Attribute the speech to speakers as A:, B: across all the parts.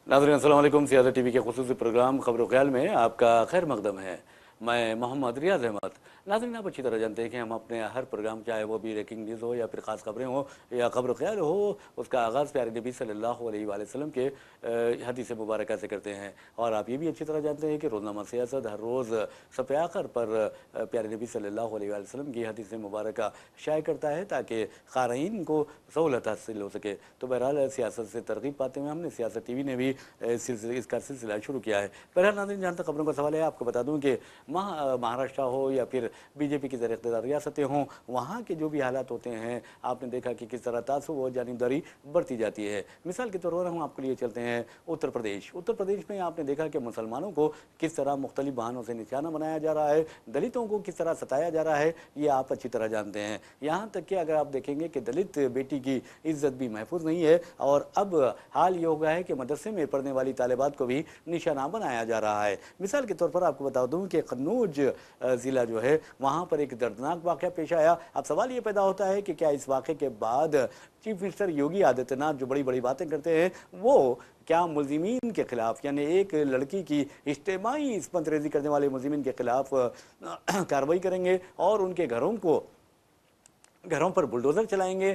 A: नाज़रीन अस्सलाम वालेकुम। सियासत टीवी के खुसूसी प्रोग्राम खबर ख्याल में आपका खैर मकदम है। मैं मोहम्मद रियाज अहमद। नाज़रीन, आप अच्छी तरह जानते हैं कि हम अपने हर प्रोग्राम, चाहे वो भी ब्रेकिंग न्यूज़ हो या फिर ख़ास खबरें हो या खबर ख्याल हो, उसका आगाज़ प्यारे नबी सल्लल्लाहु अलैहि वसल्लम के हदीस मुबारक से करते हैं। और आप ये भी अच्छी तरह जानते हैं कि रोज़नामा सियासत हर रोज़ सफ़े आखिर पर प्यारे नबी सल्लल्लाहु अलैहि वसल्लम की हदीस मुबारक शाये करता है ताकि क़ारीन को सहूलत हासिल हो सके। तो बहरहाल सियासत से तरगीब पाते हुए हमने सियासत टीवी ने भी इसका सिलसिला शुरू किया है। बहरहाल नाज़रीन, जहाँ तक खबरों का सवाल है, आपको बता दूँ कि महाराष्ट्र हो या फिर बीजेपी की ज़र इक़्तिदार रियासतें हों, वहाँ के जो भी हालात होते हैं, आपने देखा कि किस तरह तासुब और जानिबदारी बढ़ती जाती है। मिसाल के तौर पर हम आपके लिए चलते हैं उत्तर प्रदेश। उत्तर प्रदेश में आपने देखा कि मुसलमानों को किस तरह मुख्तलिफ बहानों से निशाना बनाया जा रहा है, दलितों को किस तरह सताया जा रहा है, ये आप अच्छी तरह जानते हैं। यहाँ तक कि अगर आप देखेंगे कि दलित बेटी की इज्जत भी महफूज नहीं है, और अब हाल ये हो गया है कि मदरसे में पढ़ने वाली तालिबात को भी निशाना बनाया जा रहा है। मिसाल के तौर पर आपको बता दूं कि कन्नौज ज़िला जो है, वहाँ पर एक दर्दनाक वाक़या पेश आया। अब सवाल ये पैदा होता है कि क्या इस वाक़े के बाद चीफ मिनिस्टर योगी आदित्यनाथ जो बड़ी बड़ी बातें करते हैं, वो क्या मुलजिमीन के खिलाफ, यानी एक लड़की की इज्तिमाई इस्मत रेज़ी करने वाले मुलजिमीन के खिलाफ कार्रवाई करेंगे और उनके घरों पर बुलडोज़र चलाएंगे।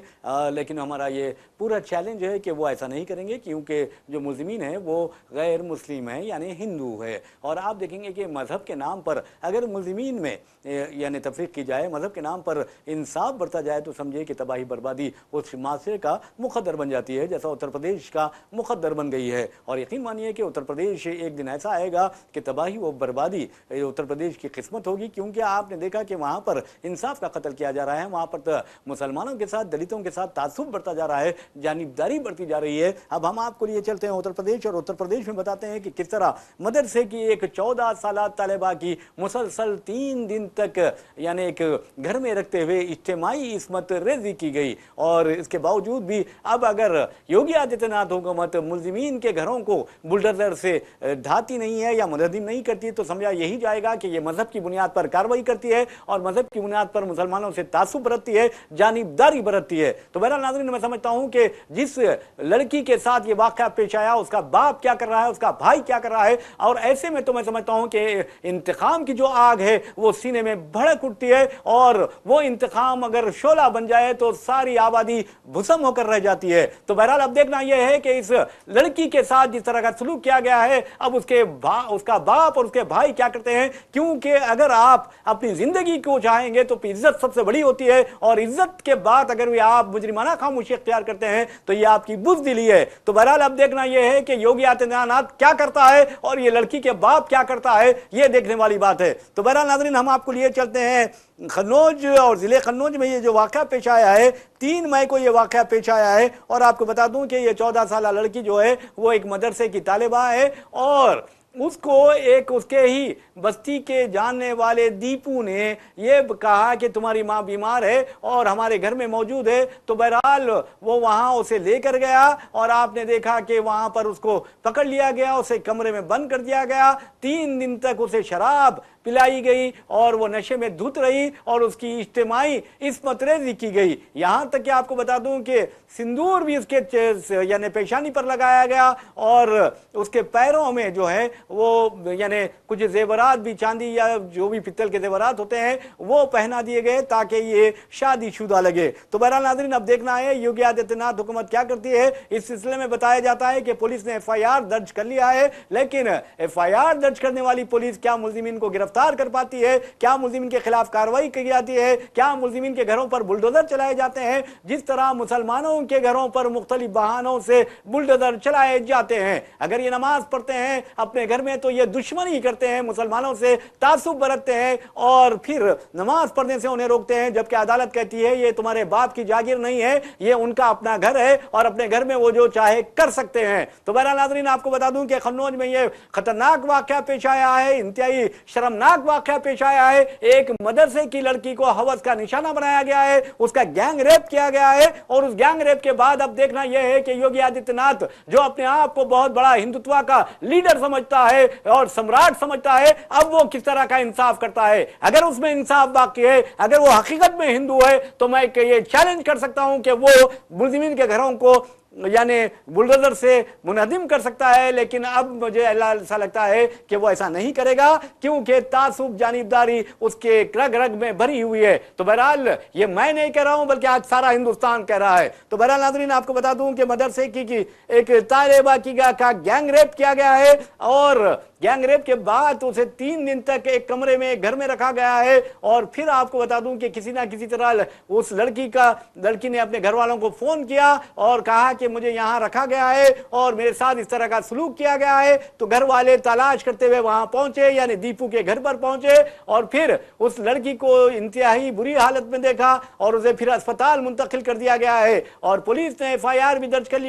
A: लेकिन हमारा ये पूरा चैलेंज है कि वो ऐसा नहीं करेंगे, क्योंकि जो मुलजिमीन है वो गैर मुस्लिम है, यानी हिंदू है। और आप देखेंगे कि मज़हब के नाम पर अगर मुलजिमीन में यानी तफरीक की जाए, मज़हब के नाम पर इंसाफ बढ़ता जाए, तो समझिए कि तबाही बर्बादी उस माशरे का मुक़द्दर बन जाती है, जैसा उत्तर प्रदेश का मुक़द्दर बन गई है। और यकीन मानिए कि उत्तर प्रदेश एक दिन ऐसा आएगा कि तबाही व बर्बादी उत्तर प्रदेश की किस्मत होगी, क्योंकि आपने देखा कि वहाँ पर इंसाफ का कत्ल किया जा रहा है, वहाँ पर मुसलमानों के साथ दलितों के साथ तासुब बढ़ता जा रहा है, जानिबदारी बढ़ती जा रही है। अब हम आपको लिए चलते हैं उत्तर प्रदेश, और उत्तर प्रदेश में बताते हैं कि किस तरह मदरसे की एक 14 साल तालिबा की मुसलसल 3 दिन तक यानी एक घर में रखते हुए इज्तिमाई इस्मत रेज़ी की गई। और इसके बावजूद भी अब अगर योगी आदित्यनाथ हुकूमत मुलजिमीन के घरों को बुलडोज़र से ढाती नहीं है या मुनहदिम नहीं करती, तो समझा यही जाएगा कि ये मजहब की बुनियाद पर कार्रवाई करती है और मजहब की बुनियाद पर मुसलमानों से तासुब बरतती है, जानिबदारी बरतती है। तो बहरहाल नाज़रीन, मैं समझता हूं कि जिस लड़की के साथ ये वाक़या पेश आया, उसका बाप क्या कर रहा है, उसका भाई क्या कर रहा है, और ऐसे में तो मैं समझता हूं कि इंतकाम की जो आग है वो सीने में भड़क उठती है, और वो इंतकाम अगर शोला बन जाए तो सारी आबादी भुसम होकर रह जाती है। तो बहरहाल अब देखना यह है कि इस लड़की के साथ जिस तरह का सलूक किया गया है, अब उसका बाप और उसके भाई क्या करते हैं, क्योंकि अगर आप अपनी जिंदगी को चाहेंगे तो इज्जत सबसे बड़ी होती है, और इज्जत के बाद अगर भी आप मुजरिमाना खामोशी इख्तियार करते हैं तो ये आपकी बुज़दिली है। तो बहरहाल अब देखना यह है कि योगी आदित्यनाथ क्या करता है और ये लड़की के बाप क्या करता है, ये देखने वाली बात है। तो बहरहाल नाज़रीन, हम आपको लिए चलते हैं कन्नौज, और ज़िले कन्नौज में ये जो वाक़या पेश आया है, 3 मई को ये वाक़या पेश आया है। और आपको बता दूं कि ये 14 साल लड़की जो है वो एक मदरसे की तालिबा है, और उसको एक उसके ही बस्ती के जानने वाले दीपू ने ये कहा कि तुम्हारी माँ बीमार है और हमारे घर में मौजूद है। तो बहरहाल वो वहाँ उसे लेकर गया, और आपने देखा कि वहाँ पर उसको पकड़ लिया गया, उसे कमरे में बंद कर दिया गया, 3 दिन तक उसे शराब पिलाई गई और वो नशे में धुत रही, और उसकी इज्तिमाई इस्मत रेज़ी की गई। यहाँ तक कि आपको बता दूं कि सिंदूर भी उसके यानी पेशानी पर लगाया गया, और उसके पैरों में जो है वो यानी कुछ जेवरात भी, चांदी या जो भी पित्तल के जेवरात होते हैं, वो पहना दिए गए ताकि ये शादीशुदा लगे। तो बहरहाल नाज़रीन, अब देखना है योगी आदित्यनाथ हुकूमत क्या करती है। इस सिलसिले में बताया जाता है कि पुलिस ने FIR दर्ज कर लिया है, लेकिन FIR दर्ज करने वाली पुलिस क्या मुलजिमीन को गिरफ्तार कर पाती है, क्या मुलजिमीन के खिलाफ कार्रवाई की जाती है, क्या मुलजिमीन के घरों पर बुलडोजर चलाए जाते हैं, जिस तरह मुसलमानों के घरों पर मुख्तलिफ बहानों से बुलडोजर चलाए जाते हैं। अगर ये नमाज पढ़ते हैं अपने घर में तो ये दुश्मनी करते हैं, मुसलमानों से तासुब बरतते हैं, और फिर नमाज पढ़ने से उन्हें रोकते हैं, जबकि अदालत कहती है ये तुम्हारे बाप की जागीर नहीं है, ये उनका अपना घर है और अपने घर में वो जो चाहे कर सकते हैं। तो बहरहाल नाज़रीन, आपको बता दूं कि कन्नौज में ये खतरनाक वाकया पेश आया है, इंतहाई शर्मनाक शर्मनाक वाकया पेश आया है। एक मदरसे की लड़की को हवस का निशाना बनाया गया है, उसका गैंग रेप किया गया है, और उस गैंग रेप के बाद अब देखना यह है कि योगी आदित्यनाथ जो अपने आप को बहुत बड़ा हिंदुत्व का लीडर समझता है और सम्राट समझता है, अब वो किस तरह का इंसाफ करता है। अगर उसमें इंसाफ बाकी है, अगर वो हकीकत में हिंदू है, तो मैं ये चैलेंज कर सकता हूं कि वो मुल्जिमीन के घरों को यानी बुलडोजर से मुनहदिम कर सकता है। लेकिन अब मुझे ऐसा लगता है कि वो ऐसा नहीं करेगा, क्योंकि तासुब जानिबदारी उसके रग रग में भरी हुई है। तो बहरहाल ये मैं नहीं कह रहा हूं, बल्कि आज सारा हिंदुस्तान कह रहा है। तो बहरहाल नाज़रीन, आपको बता दूं कि मदरसे की एक तालिबा का गैंग रेप किया गया है, और गैंग रेप के बाद उसे 3 दिन तक एक कमरे में, एक घर में रखा गया है। और फिर आपको बता दूं कि किसी ना किसी तरह उस लड़की ने अपने घर वालों को फोन किया और कहा कि मुझे यहां रखा गया है और मेरे साथ इस तरह का सलूक किया गया है। तो घर वाले तलाश करते हुए वहां पहुंचे, यानी दीपू के घर पर पहुंचे, और फिर उस लड़की को इंतहाई बुरी हालत में देखा और उसे फिर अस्पताल मुंतकिल कर दिया गया है, और पुलिस ने FIR भी दर्ज कर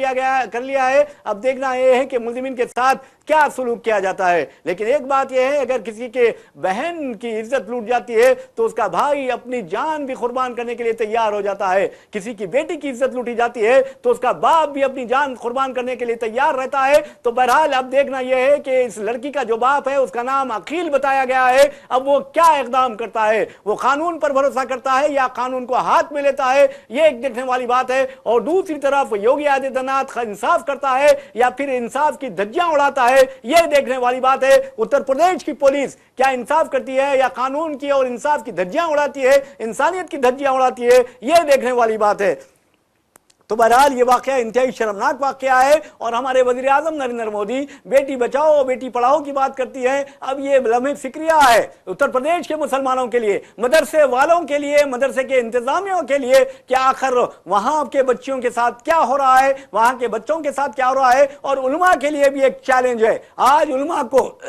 A: लिया है। अब देखना यह है कि मुल्जिमीन के साथ क्या सलूक किया जाता है। लेकिन एक बात यह है, अगर किसी के बहन की इज्जत लूट जाती है तो उसका भाई अपनी जान भी कुर्बान करने के लिए तैयार हो जाता है। किसी की बेटी की इज्जत लूटी जाती है तो उसका बाप भी अपनी जान कुर्बान करने के लिए तैयार रहता है। तो बहरहाल अब देखना यह है कि इस लड़की का जो बाप है, उसका नाम अखिल बताया गया है, अब वो क्या इकदाम करता है। वो कानून पर भरोसा करता है या कानून को हाथ में लेता है, ये एक देखने वाली बात है। और दूसरी तरफ योगी आदित्यनाथ इंसाफ करता है या फिर इंसाफ की धज्जियां उड़ाता है, यह देखने वाली बात है। उत्तर प्रदेश की पुलिस क्या इंसाफ करती है या कानून की और इंसाफ की धज्जियां उड़ाती है, इंसानियत की धज्जियां उड़ाती है, यह देखने वाली बात है। तो बहरहाल ये वाकया इंतहाई शर्मनाक वाकया है, और हमारे वजीर आजम नरेंद्र मोदी बेटी बचाओ बेटी पढ़ाओ की बात करती है। अब ये लम्हे फिक्रिया है उत्तर प्रदेश के मुसलमानों के लिए, मदरसे वालों के लिए, मदरसे के इंतजामियों के लिए, कि आखिर वहां के बच्चियों के साथ क्या हो रहा है, वहां के बच्चों के साथ क्या हो रहा है। और उलमा के लिए भी एक चैलेंज है। आज उलमा को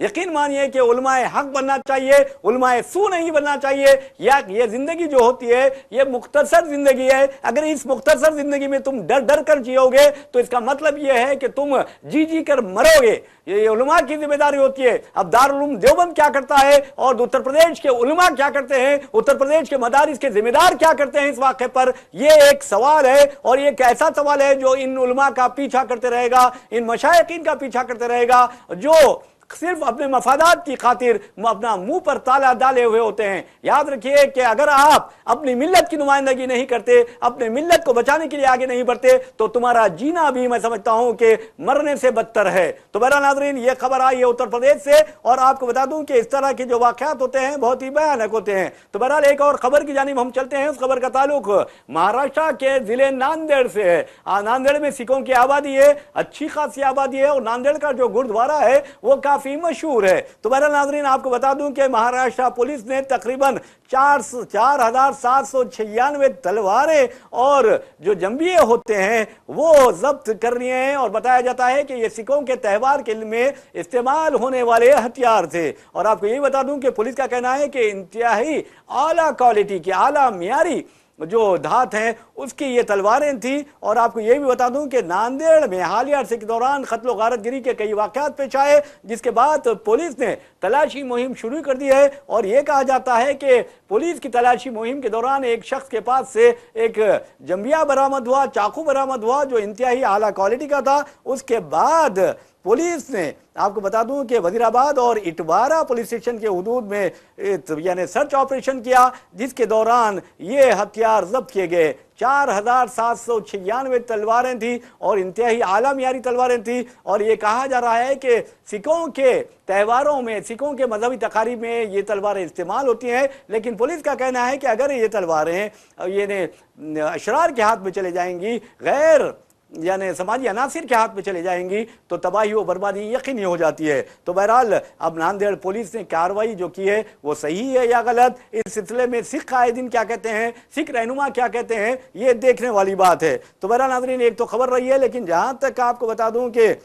A: यकीन मानिए कि उलमाए हक बनना चाहिए, उलमाए सू नहीं बनना चाहिए। या ये जिंदगी जो होती है ये मुख्तसर जिंदगी है। अगर इस मुख्तसर जिंदगी में तुम डर डर कर जियोगे तो इसका मतलब यह है कि तुम जी जी कर मरोगे। ये उलमा की जिम्मेदारी होती है। अब दारुल उलूम देवबंद क्या करता है और उत्तर प्रदेश के उलमा क्या करते हैं, उत्तर प्रदेश के मदारिस के जिम्मेदार क्या करते हैं इस वाक़े पर, यह एक सवाल है। और ये एक ऐसा सवाल है जो इन उलमा का पीछा करते रहेगा, इन मशाइखीन का पीछा करते रहेगा, जो सिर्फ अपने मफादात की खातिर अपना मुंह पर ताला डाले हुए होते हैं। याद रखिए कि अगर आप अपनी मिल्लत की नुमाइंदगी नहीं करते, अपने मिल्लत को बचाने के लिए आगे नहीं बढ़ते, तो तुम्हारा जीना भी मैं समझता हूं कि मरने से बदतर है। तो बहरहाल नाज़रीन, ये खबर आई है उत्तर प्रदेश से, और आपको बता दूं कि इस तरह के जो वाकयात होते हैं बहुत ही भयानक होते हैं। तो बहरहाल एक और खबर की जानिब हम चलते हैं। उस खबर का ताल्लुक महाराष्ट्र के जिले नांदेड़ से है। नांदेड़ में सिखों की आबादी है, अच्छी खासी आबादी है, और नांदेड़ का जो गुरुद्वारा है वो काफी मशहूर है। तो बहरहाल नाज़रीन, आपको बता दूं कि महाराष्ट्र पुलिस ने तकरीबन 4,796 तलवारें और जो जंबिये होते हैं वो जब्त कर लिए हैं, और बताया जाता है कि ये सिखों के त्यौहार के में इस्तेमाल होने वाले हथियार थे। और आपको यही बता दूं कि पुलिस का कहना है कि इंतहाई आला क्वालिटी की, आला मियारी जो धात हैं उसकी ये तलवारें थी। और आपको ये भी बता दूं कि नांदेड़ में हालिया अरसे के दौरान कत्ल व गारतगिरी के कई वाकयात पेश आए, जिसके बाद पुलिस ने तलाशी मुहिम शुरू कर दी है। और ये कहा जाता है कि पुलिस की तलाशी मुहिम के दौरान एक शख्स के पास से एक जंबिया बरामद हुआ, चाकू बरामद हुआ जो इंतहाई आला क्वालिटी का था। उसके बाद पुलिस ने, आपको बता दूं कि वजीराबाद और इटवारा पुलिस स्टेशन के हुदूद में यानी सर्च ऑपरेशन किया, जिसके दौरान ये हथियार जब्त किए गए। 4,796 तलवारें थी और इंतहाई आला मियारी तलवारें थी। और ये कहा जा रहा है कि सिखों के त्यौहारों में, सिखों के मजहबी तकारीब में ये तलवारें इस्तेमाल होती हैं। लेकिन पुलिस का कहना है कि अगर ये तलवारें ये अशरार के हाथ में चले जाएंगी, गैर यानी समाजी अनासिर के हाथ में चले जाएंगी, तो तबाही व बर्बादी यकीनी हो जाती है। तो बहरहाल अब नांदेड़ पुलिस ने कार्रवाई जो की है वो सही है या गलत, इस सिलसिले में सिख कायदीन क्या कहते हैं, सिख रहनुमा क्या कहते हैं, ये देखने वाली बात है। तो बहरहाल नाज़रीन, एक तो खबर रही है, लेकिन जहां तक आपको बता दूं कि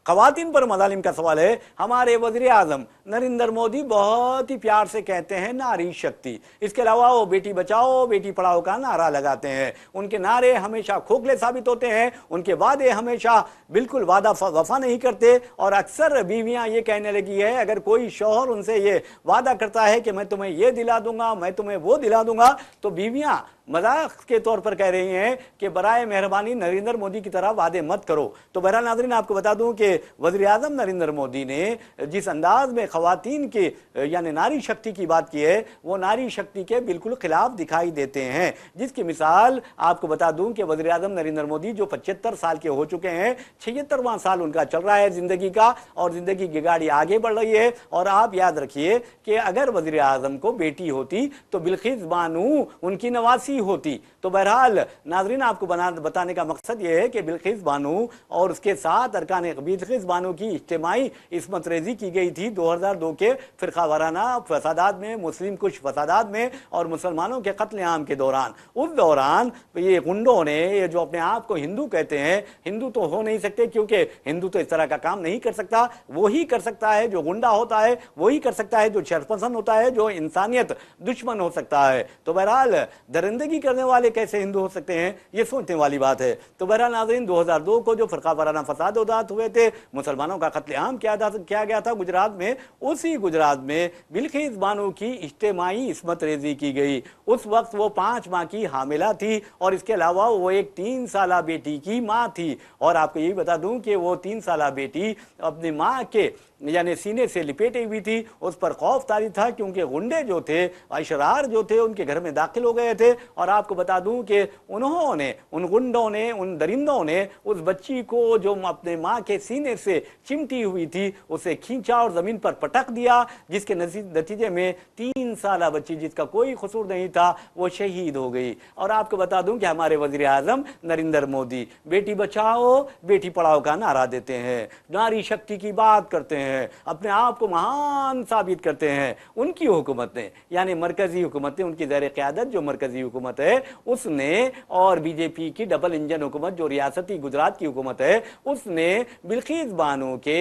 A: ख़वातीन पर मज़ालिम का सवाल है, हमारे वज़ीर आज़म नरेंद्र मोदी बहुत ही प्यार से कहते हैं नारी शक्ति। इसके अलावा वो बेटी बचाओ बेटी पढ़ाओ का नारा लगाते हैं। उनके नारे हमेशा खोखले साबित होते हैं, उनके वादे हमेशा बिल्कुल वादा वफा नहीं करते। और अक्सर बीवियां ये कहने लगी है, अगर कोई शौहर उनसे ये वादा करता है कि मैं तुम्हें ये दिला दूंगा, मैं तुम्हें वो दिला दूंगा, तो बीवियां मजाक के तौर पर कह रही हैं कि बराए मेहरबानी नरेंद्र मोदी की तरह वादे मत करो। तो बहरहाल नाज़रीन, आपको बता दूं कि वज़ीर आज़म नरेंद्र मोदी ने जिस अंदाज में ख़वातीन के यानी नारी शक्ति की बात की है, वो नारी शक्ति के बिल्कुल खिलाफ दिखाई देते हैं। जिसकी मिसाल आपको बता दूं कि वज़ीर आज़म नरेंद्र मोदी जो 75 साल के हो चुके हैं, 76वां साल उनका चल रहा है ज़िंदगी का, और ज़िंदगी की गाड़ी आगे बढ़ रही है। और आप याद रखिए कि अगर वज़ीर आज़म को बेटी होती तो बिल्किस बानो उनकी नवासी होती। तो बहरहाल नाजरीन, आपको बताने का मकसद यह है कि बिल्किस बानो और उसके साथ अरकान बिल्किस बानो की इज्तिमाई इस्मत रेजी की गई थी 2002 के फिरका वाराना फसादात में, मुस्लिम कुछ फसादात में और मुसलमानों के कत्ल आम के दौरान। उस दौरान ये गुंडों ने, ये जो अपने आप को हिंदू कहते हैं, हिंदू तो हो नहीं सकते क्योंकि हिंदू तो इस तरह का काम नहीं कर सकता, वही कर सकता है जो गुंडा होता है, वही कर सकता है जो शरपसंद होता है, जो इंसानियत दुश्मन हो सकता है। तो बहरहाल दरिंदगी करने वाले कैसे हिंदू हो सकते हैं, ये सोचने वाली बात है। तो बहरहाल नाज़रीन, 2002 को जो फरका वाराना फसाद हुए थे, मुसलमानों का कत्लेआम किया गया था गुजरात में, उसी गुजरात में बिल्किस बानो की इज्तिमाई इस्मत रेजी की गई। उस वक्त वो 5 माह की हामिला थी और इसके अलावा वो एक 3 साला बेटी की माँ थी। और आपको यही बता दूं कि वो 3 साला बेटी अपनी माँ के यानी सीने से लिपेटी हुई थी। उस पर खौफ तारी था क्योंकि गुंडे जो थे, अशरार जो थे, उनके घर में दाखिल हो गए थे। और आपको बता दूं कि उन्होंने, उन गुंडों ने, उन दरिंदों ने उस बच्ची को जो अपने माँ के सीने से चिमटी हुई थी, उसे खींचा और जमीन पर पटक दिया, जिसके नतीजे में 3 साला बच्ची जिसका कोई कसूर नहीं था वो शहीद हो गई। और आपको बता दूं कि हमारे वजीर आजम नरेंद्र मोदी बेटी बचाओ बेटी पढ़ाओ का नारा देते हैं, नारी शक्ति की बात करते हैं, अपने आप को महान साबित करते हैं। उनकी हुकूमत ने, यानी मरकजी हुकूमत ने, उनकी ज़ेर क़यादत जो मरकजी हुकूमत है उसने, और बीजेपी की डबल इंजन हुकूमत जो रियासती गुजरात की हुकूमत है, उसने बिल्किस बानो के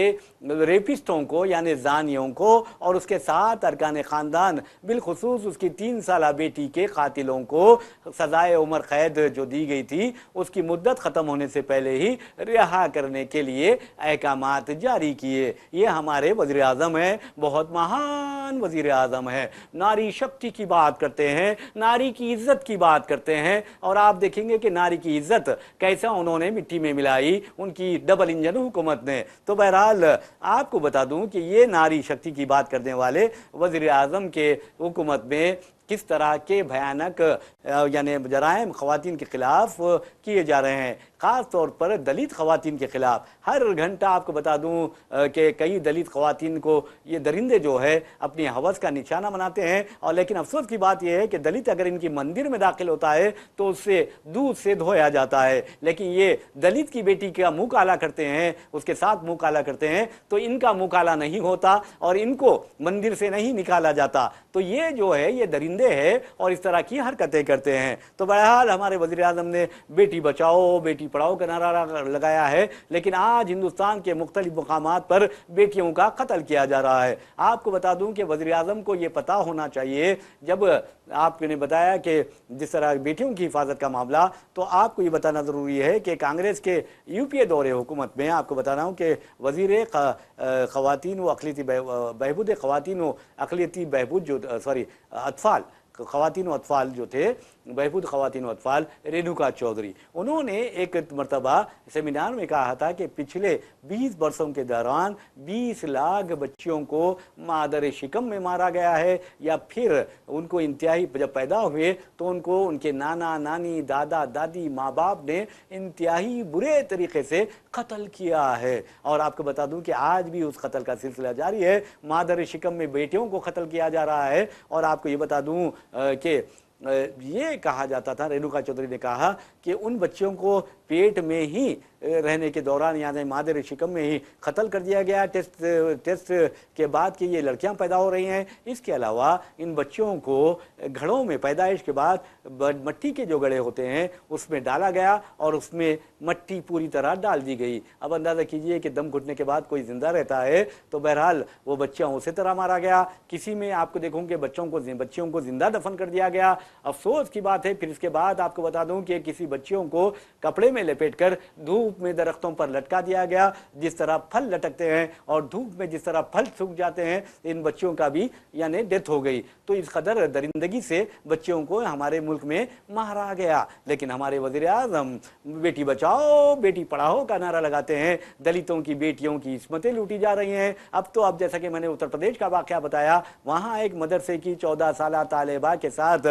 A: रेपिस्टों को यानी जानियों को और उसके साथ अरकान ख़ानदान बिलखुसूस उसकी 3 साला बेटी के कातिलों को सजाए उम्र कैद जो दी गई थी उसकी मुद्दत ख़त्म होने से पहले ही रिहा करने के लिए अहकामात जारी किए। ये हमारे वज़ीर आज़म है, बहुत महान वज़ीर आज़म है, नारी शक्ति की बात करते हैं, नारी की इज्जत की बात करते हैं। और आप देखेंगे कि नारी की इज्जत कैसा उन्होंने मिट्टी में मिलाई उनकी डबल इंजन हुकूमत ने। तो बहरहाल आपको बता दूं कि ये नारी शक्ति की बात करने वाले वज़ीर आज़म के हुकूमत में किस तरह के भयानक यानी जराइम ख़वातीन के खिलाफ किए जा रहे हैं, ख़ास तौर पर दलित ख़वातीन के खिलाफ। हर घंटा आपको बता दूं कि कई दलित ख़वातीन को ये दरिंदे जो है अपनी हवस का निशाना बनाते हैं। और लेकिन अफसोस की बात यह है कि दलित अगर इनकी मंदिर में दाखिल होता है तो उससे दूध से धोया जाता है, लेकिन ये दलित की बेटी का मुँह काला करते हैं, उसके साथ मुँह काला करते हैं, तो इनका मुँह काला नहीं होता और इनको मंदिर से नहीं निकाला जाता। तो ये जो है ये दरिंदे है और इस तरह की हरकतें करते हैं। तो बहरहाल हमारे वज़ीर आज़म ने बेटी बचाओ बेटी पढ़ाओ का नारा लगाया है, लेकिन आज हिंदुस्तान के मुख्तलिफ मुकामात पर बेटियों का कत्ल किया जा रहा है। आपको बता दूं कि वज़ीर आज़म को ये पता होना चाहिए, जब आपने बताया कि जिस तरह बेटियों की हिफाजत का मामला, तो आपको ये बताना ज़रूरी है कि कांग्रेस के यूपीए दौरे हुकूमत में आपको बताना हूँ कि वज़ीर ख़वातीन व अक़लियती बहबूद ख़वातीन व अक़लियती बहबूद जो अतफ़ाल ख़वातीन व अतफ़ाल जो थे, बहबूद ख़वातीन व अतफ़ाल रेणुका चौधरी, उन्होंने एक मरतबा सेमिनार में कहा था कि पिछले 20 वर्षों के दौरान 20 लाख बच्चियों को मादर शिकम में मारा गया है, या फिर उनको इंतहाई जब पैदा हुए तो उनको उनके नाना नानी दादा दादी माँ बाप ने इंतहाई बुरे तरीके से कत्ल किया है। और आपको बता दूं कि आज भी उस कत्ल का सिलसिला जारी है, मादर शिकम में बेटियों को कत्ल किया जा रहा है। और आपको ये बता दूं कि ये कहा जाता था, रेणुका चौधरी ने कहा कि उन बच्चियों को पेट में ही रहने के दौरान यानी मादर शिकम में ही कत्ल कर दिया गया। टेस्ट के बाद की ये लड़कियां पैदा हो रही हैं। इसके अलावा इन बच्चों को घड़ों में पैदाइश के बाद मट्टी के जो घड़े होते हैं उसमें डाला गया और उसमें मट्टी पूरी तरह डाल दी गई। अब अंदाजा कीजिए कि दम घुटने के बाद कोई जिंदा रहता है तो बहरहाल वो बच्चा उसी तरह मारा गया। किसी में आपको देखूं बच्चियों को जिंदा दफन कर दिया गया। अफसोस की बात है। फिर इसके बाद आपको बता दूं कि किसी बच्चियों को कपड़े में लपेटकर धूप में दरख्तों पर लटका दिया गया। जिस तरह फल लटकते हैं और धूप में जिस तरह फल सूख जाते हैं, इन बच्चियों का भी यानी डेथ हो गई। तो इस कदर दरिंदगी से बच्चियों को हमारे मुल्क में मारा गया। लेकिन हमारे वजीर आजम बेटी बचाओ बेटी पढ़ाओ का नारा लगाते हैं। दलितों की बेटियों की इस्मतें लूटी जा रही हैं। अब तो अब जैसा कि मैंने उत्तर प्रदेश का वाकया बताया, वहां एक मदरसे की 14 साल तालिबा के साथ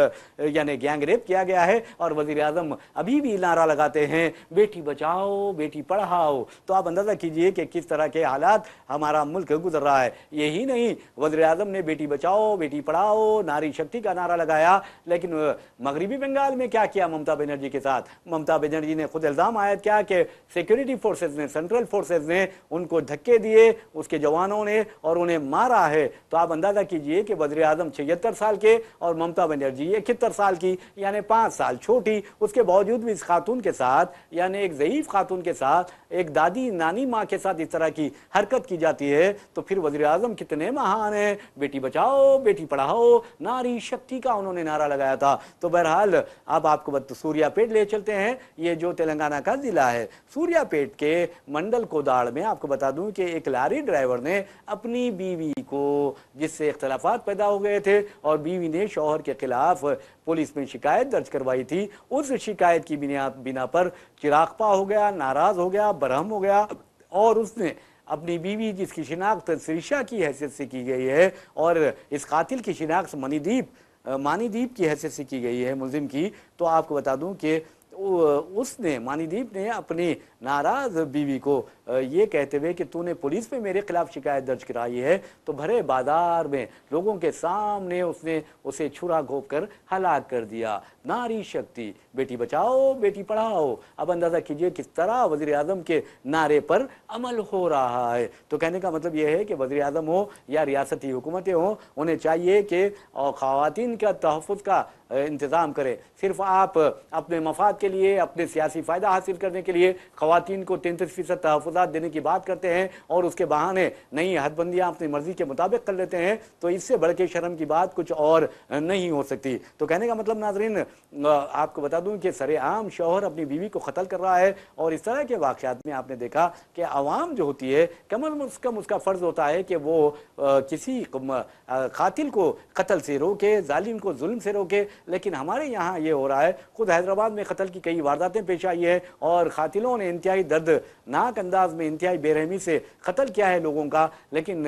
A: यानी गैंग रेप किया गया है और वजीर आजम अभी भी नारा लगाते हैं बेटी बचाओ बेटी पढ़ाओ। तो आप अंदाजा कीजिए कि किस तरह के हालात हमारा मुल्क गुजर रहा है। यही नहीं, वजीर आजम ने बेटी बचाओ बेटी पढ़ाओ नारी शक्ति का नारा लगाया, लेकिन मगरबी बंगाल में क्या किया ममता बनर्जी के साथ? ममता बनर्जी ने खुद इल्जाम आयद किया कि सिक्योरिटी फोर्सेज ने, सेंट्रल फोर्सेज ने उनको धक्के दिए, उसके जवानों ने, और उन्हें मारा है। तो आप अंदाजा कीजिए कि वजीर आजम 76 साल के और ममता बनर्जी 71 साल की, यानी 5 साल छोटी। उसके बावजूद भी इस खातून के साथ यानी एक ज़ईफ खातून के साथ, एक दादी नानी माँ के साथ इस तरह की हरकत की जाती है। तो फिर वजीर आजम कितने महान हैं। बेटी बचाओ बेटी पढ़ाओ नारी शक्ति का उन्होंने नारा लगाया था। तो बहरहाल अब आपको सूर्यापेट ले चलते हैं। ये जो तेलंगाना का जिला है, सूर्यापेट के मंडल कोदाड़ में आपको बता दूं कि एक लारी ड्राइवर ने अपनी बीवी को, जिससे इख्तलाफात पैदा हो गए थे और बीवी ने शौहर के खिलाफ पुलिस में शिकायत दर्ज करवाई थी, उस शिकायत की बिना पर चिरागपा हो गया, नाराज हो गया, बरहम हो गया और उसने अपनी बीवी, जिसकी शिनाख्त श्रीषा की हैसियत से की गई है और इस कातिल की शिनाख्त मानीदीप की हैसियत से की गई है मुलजिम की, तो आपको बता दूं कि उसने, मानीदीप ने अपनी नाराज बीवी को ये कहते हुए कि तूने पुलिस में मेरे खिलाफ शिकायत दर्ज कराई है, तो भरे बाजार में लोगों के सामने उसने उसे छुरा घोंप कर हलाक कर दिया। नारी शक्ति, बेटी बचाओ बेटी पढ़ाओ। अब अंदाजा कीजिए किस तरह वजीर आजम के नारे पर अमल हो रहा है। तो कहने का मतलब यह है कि वजीर आजम हो या रियासती हुकूमतें हो, उन्हें चाहिए कि खवातीन का तहफ़्फ़ुज़ का इंतज़ाम करें। सिर्फ आप अपने मफाद के लिए, अपने सियासी फ़ायदा हासिल करने के लिए खवातीन को 33% तहफ़्फ़ुज़ात देने की बात करते हैं और उसके बहाने नई हदबंदियाँ अपनी मर्जी के मुताबिक कर लेते हैं, तो इससे बढ़ के शर्म की बात कुछ और नहीं हो सकती। तो कहने का मतलब नाज़रीन, आपको बता दूं कि सरेआम शौहर अपनी बीवी को कत्ल कर रहा है और इस तरह के वाक़यात में आपने देखा कि आवाम जो होती है, कम अज़ कम उसका फ़र्ज़ होता है कि वो किसी कातिल को कत्ल से रोके, जालिम को जुल्म से रोके। लेकिन हमारे यहाँ ये हो रहा है। खुद हैदराबाद में कत्ल की कई वारदातें पेश आई है और कातिलों ने इंतहाई दर्दनाक अंदाज में, इंतहाई बेरहमी से कत्ल किया है लोगों का। लेकिन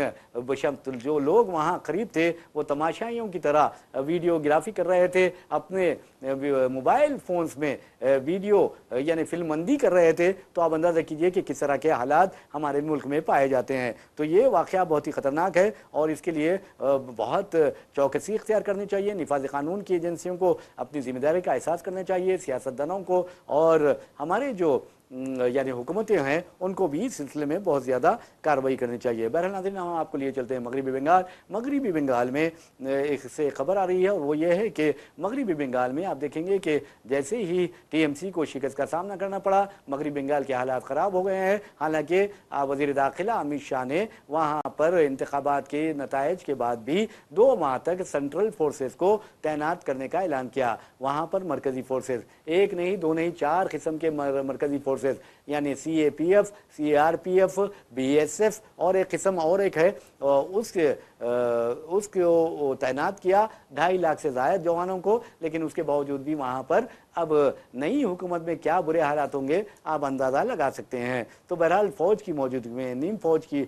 A: जो लोग वहाँ करीब थे वो तमाशाइयों की तरह वीडियोग्राफी कर रहे थे, अपने मोबाइल फ़ोन्स में वीडियो यानी फिल्मबंदी कर रहे थे। तो आप अंदाज़ा कीजिए कि किस तरह के हालात हमारे मुल्क में पाए जाते हैं। तो ये वाक़या बहुत ही ख़तरनाक है और इसके लिए बहुत चौकसी इख्तियार करनी चाहिए। निफाज़ क़ानून की एजेंसियों को अपनी ज़िम्मेदारी का एहसास करना चाहिए, सियासतदानों को, और हमारे जो यानी हुकूमतें हैं उनको भी इस सिलसिले में बहुत ज़्यादा कार्रवाई करनी चाहिए। बहरहाल नाज़रीन, हम आपको लिए चलते हैं मगरबी बंगाल। मगरबी बंगाल में एक से खबर आ रही है और वो ये है कि मगरबी बंगाल में आप देखेंगे कि जैसे ही टीएमसी को शिकस्त का सामना करना पड़ा, मगरबी बंगाल के हालात ख़राब हो गए हैं। हालांकि वज़ीर दाखिला अमित शाह ने वहाँ पर इंतखाबात के नताइज के बाद भी 2 माह तक सेंट्रल फोर्सेस को तैनात करने का ऐलान किया। वहाँ पर मरकज़ी फोर्सेस, एक नहीं, 2 नहीं, 4 किस्म के मरकज़ी फोर्सेस यानी CAPF, CRPF, BSF और एक किस्म और एक है, उसको तैनात किया 2.5 लाख से ज़ायद जवानों को। लेकिन उसके बावजूद भी वहाँ पर अब नई हुकूमत में क्या बुरे हालात होंगे आप अंदाज़ा लगा सकते हैं। तो बहरहाल फ़ौज की मौजूदगी में, नीम फ़ौज की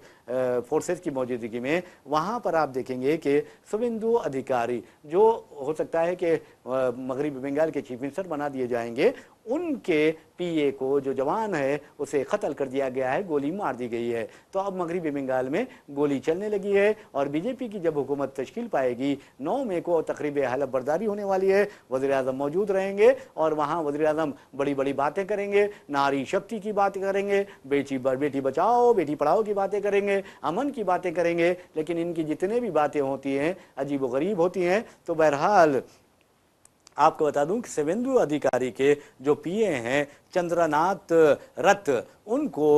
A: फोर्सेस की मौजूदगी में वहाँ पर आप देखेंगे कि शुभेंदु अधिकारी, जो हो सकता है कि मगरबी बंगाल के चीफ मिनिस्टर बना दिए जाएंगे, उनके PA को, जो जवान है है उसे कत्ल कर दिया गया है, गोली मार दी गई है। तो अब मगरबी बंगाल में गोली चलने लगी है और बीजेपी की जब हुकूमत तश्कील पाएगी 9 मई को तकरीब हलफ बर्दारी होने वाली है, वज़ीर आज़म मौजूद रहेंगे और वहाँ वज़ीर आज़म बड़ी बड़ी बातें करेंगे, नारी शक्ति की बात करेंगे, बेटी बचाओ बेटी पढ़ाओ की बातें करेंगे, अमन की बातें करेंगे। लेकिन इनकी जितने भी बातें होती हैं अजीब व गरीब होती हैं। तो बहरहाल आपको बता दूं कि शुवेंदु अधिकारी के जो पीए हैं चंद्रनाथ रथ, उनको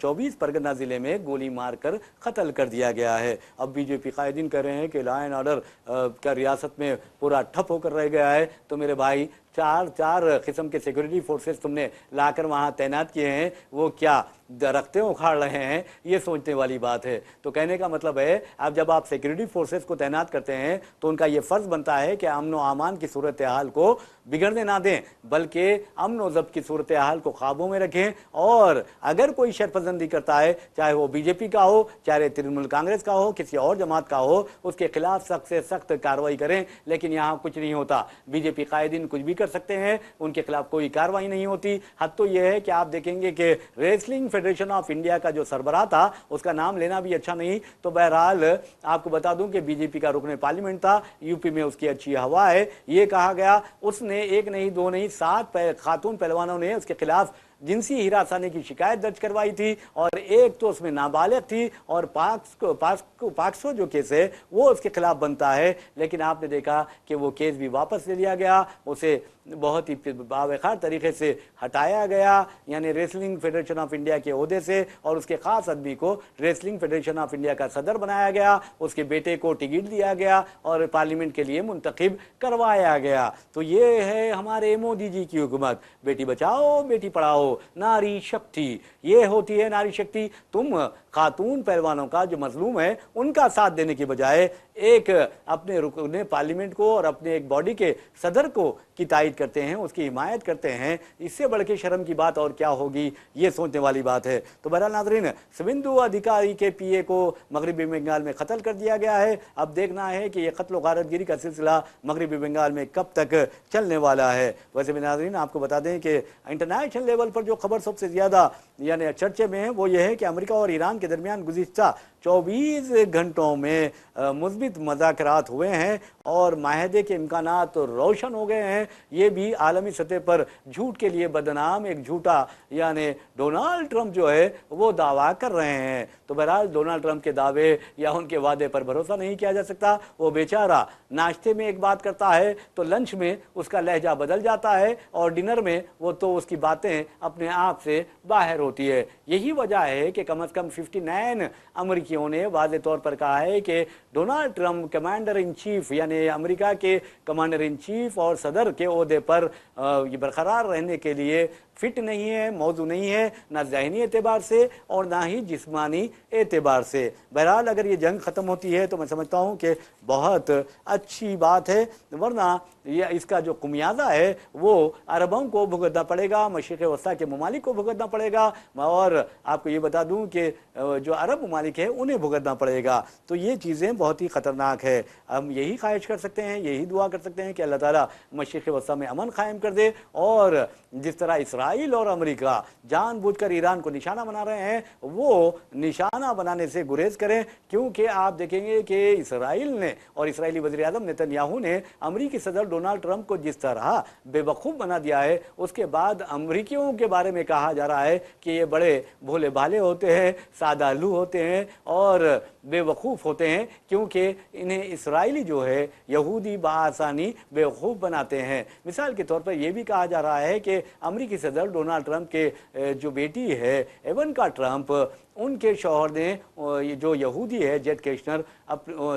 A: 24 परगना जिले में गोली मारकर कत्ल कर दिया गया है। अब बीजेपी कायदीन कह रहे हैं कि लॉ एंड ऑर्डर का रियासत में पूरा ठप होकर रह गया है। तो मेरे भाई चार किस्म के सिक्योरिटी फोर्सेस तुमने लाकर वहां तैनात किए हैं, वो क्या दरख्तें उखाड़ रहे हैं, ये सोचने वाली बात है। तो कहने का मतलब है अब जब आप सिक्योरिटी फोर्सेस को तैनात करते हैं तो उनका ये फर्ज बनता है कि अमन व अमान की सूरत हाल को बिगड़ने ना दें, बल्कि अमन व ज़ब्त की सूरत हाल को काबू में रखें। और अगर कोई शरपसंदी करता है, चाहे वो बीजेपी का हो, चाहे तृणमूल कांग्रेस का हो, किसी और जमात का हो, उसके खिलाफ सख्त से सख्त कार्रवाई करें। लेकिन यहाँ कुछ नहीं होता, बीजेपी कायदीन कुछ भी कर सकते हैं, उनके खिलाफ कोई कार्रवाई नहीं होती। हद तो यह है कि आप देखेंगे कि रेसलिंग फेडरेशन ऑफ इंडिया का जो सरबराह था, उसका नाम लेना भी अच्छा नहीं। तो बहरहाल आपको बता दूं कि बीजेपी का रुकने पार्लियामेंट था, यूपी में उसकी अच्छी हवा है, ये कहा गया। उसने एक नहीं दो नहीं 7 खातून पहलवानों ने उसके खिलाफ जिनसी हिरासानी की शिकायत दर्ज करवाई थी और एक तो उसमें नाबालिग थी और पाक्सो जो केस है वो उसके खिलाफ बनता है। लेकिन आपने देखा कि वो केस भी वापस ले लिया गया, उसे बहुत ही बावखार तरीके से हटाया गया, यानी रेसलिंग फेडरेशन ऑफ इंडिया के ओहदे से, और उसके खास आदमी को रेसलिंग फेडरेशन ऑफ इंडिया का सदर बनाया गया, उसके बेटे को टिकट दिया गया और पार्लियामेंट के लिए मुंतखब करवाया गया। तो ये है हमारे मोदी जी की हुकूमत, बेटी बचाओ बेटी पढ़ाओ, नारी शक्ति, ये होती है नारी शक्ति। तुम खातून पहलवानों का जो मजलूम है उनका साथ देने की बजाय एक अपने रुकने पार्लियामेंट को और अपने एक बॉडी के सदर को की तायद करते हैं, उसकी हिमायत करते हैं। इससे बढ़ के शर्म की बात और क्या होगी, ये सोचने वाली बात है। तो बहरहाल नाज़रीन, शुवेंदु अधिकारी के पीए को मगरबी बंगाल में कत्ल कर दिया गया है। अब देखना है कि यह कत्ल व गारतगिरी का सिलसिला मगरबी बंगाल में कब तक चलने वाला है। वैसे भी नाज़रीन आपको बता दें कि इंटरनेशनल लेवल पर जो खबर सबसे ज़्यादा यानी चर्चे में है वो ये है कि अमेरिका और ईरान के दरमियान गुज़िश्ता 24 घंटों में मुस्बित मुज़ाकरात हुए हैं और माहदे के इम्कानात तो रोशन हो गए हैं। ये भी आलमी सतह पर झूठ के लिए बदनाम एक झूठा यानी डोनाल्ड ट्रंप जो है वो दावा कर रहे हैं। तो बहरहाल डोनाल्ड ट्रंप के दावे या उनके वादे पर भरोसा नहीं किया जा सकता। वो बेचारा नाश्ते में एक बात करता है तो लंच में उसका लहजा बदल जाता है और डिनर में वो तो उसकी बातें अपने आप से बाहर होती है। यही वजह है कि कम से कम 59 अमेरिकियों ने वाज़े तौर पर कहा है कि Donald Trump commander in chief यानी अमेरिका के कमांडर इन चीफ और सदर के ओहदे पर बरकरार रहने के लिए फिट नहीं है, मौजू नहीं है, ना ज़हनी एतबार से और ना ही जिस्मानी एतबार से। बहरहाल अगर ये जंग ख़त्म होती है तो मैं समझता हूँ कि बहुत अच्छी बात है, वरना ये इसका जो खुमियाजा है वो अरबों को भुगतना पड़ेगा, मशरिक़ वस्ता के ममालिक को भुगतना पड़ेगा और आपको ये बता दूँ कि जो अरब ममालिक है उन्हें भुगतना पड़ेगा। तो ये चीज़ें बहुत ही ख़तरनाक है। हम यही ख्वाहिश कर सकते हैं, यही दुआ कर सकते हैं कि अल्लाह ताला मशरिक़ वस्ता में अमन कायम कर दे। और जिस तरह इसराइल और अमेरिका जानबूझकर ईरान को निशाना बना रहे हैं वो निशाना बनाने से गुरेज करें, क्योंकि आप देखेंगे कि इसराइल ने और इसराइली वज़ीर आज़म नेतन्याहू ने अमेरिकी सदर डोनाल्ड ट्रंप को जिस तरह बेवकूफ़ बना दिया है, उसके बाद अमेरिकियों के बारे में कहा जा रहा है कि ये बड़े भोले भाले होते हैं, सादालू होते हैं और बेवकूफ़ होते हैं, क्योंकि इन्हें इसराइली जो है यहूदी बआसानी बेवकूफ़ बनाते हैं। मिसाल के तौर पर यह भी कहा जा रहा है कि अमेरिकी सदर डोनाल्ड ट्रंप के जो बेटी है इवांका ट्रंप, उनके शौहर ने जो यहूदी है जेड केशनर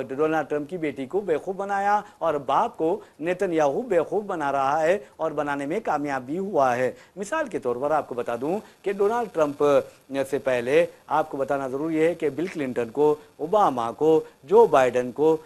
A: डोनाल्ड ट्रंप की बेटी को बेवकूफ़ बनाया और बाप को नेतन्याहू बेवकूफ़ बना रहा है और बनाने में कामयाब भी हुआ है। मिसाल के तौर पर आपको बता दूं कि डोनाल्ड ट्रंप से पहले आपको बताना ज़रूरी है कि बिल क्लिंटन को, ओबामा को, जो बाइडन को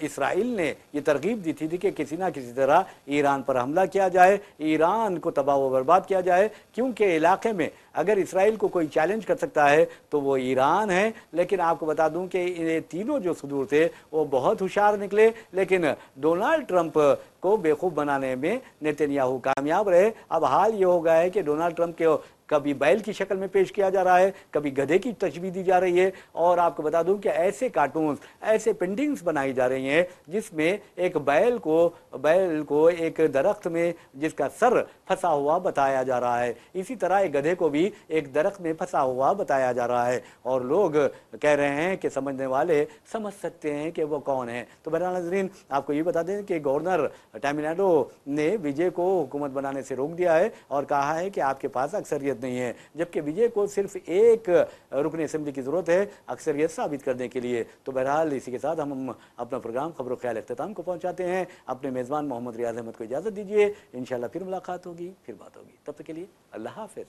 A: इसराइल ने ये तरगीब दी थी कि किसी ना किसी तरह ईरान पर हमला किया जाए, ईरान को तबाह व बर्बाद किया जाए, क्योंकि इलाके में अगर इसराइल को कोई चैलेंज कर सकता है तो वो ईरान है। लेकिन आपको बता दूं कि ये तीनों जो सदूर थे वो बहुत होशियार निकले, लेकिन डोनाल्ड ट्रंप को बेवकूफ़ बनाने में नेतन्याहू कामयाब रहे। अब हाल ये हो गया है कि डोनाल्ड ट्रंप के کبھی بیل کی شکل میں پیش کیا جا رہا ہے، کبھی گدھے کی تشبیہ دی جا رہی ہے، اور آپ کو بتا دوں کہ ایسے کارٹونز، ایسے پینٹنگز بنائی جا رہی ہیں جس میں ایک بیل کو ایک درخت میں جس کا سر پھنسا ہوا بتایا جا رہا ہے، اسی طرح ایک گدھے کو بھی ایک درخت میں پھنسا ہوا بتایا جا رہا ہے، اور لوگ کہہ رہے ہیں کہ سمجھنے والے سمجھ سکتے ہیں کہ وہ کون ہے۔ تو بہرحال ناظرین، آپ کو یہ بتا دیں کہ گورنر ٹامل ناڈو نے وجے کو حکومت بنانے سے روک دیا ہے اور کہا ہے کہ آپ کے پاس اکثریت نہیں ہے، جبکہ وجے کو صرف ایک رکن اسمبلی کی ضرورت ہے اکثریت ثابت کرنے کے لیے۔ تو بہرحال اسی کے ساتھ ہم اپنا پروگرام خبر و خیال اختتام کو پہنچاتے ہیں۔ اپنے میزبان محمد ریاض احمد کو اجازت دیجیے، انشاءاللہ پھر ملاقات ہوگی، پھر بات ہوگی، تب تک کے لیے اللہ حافظ۔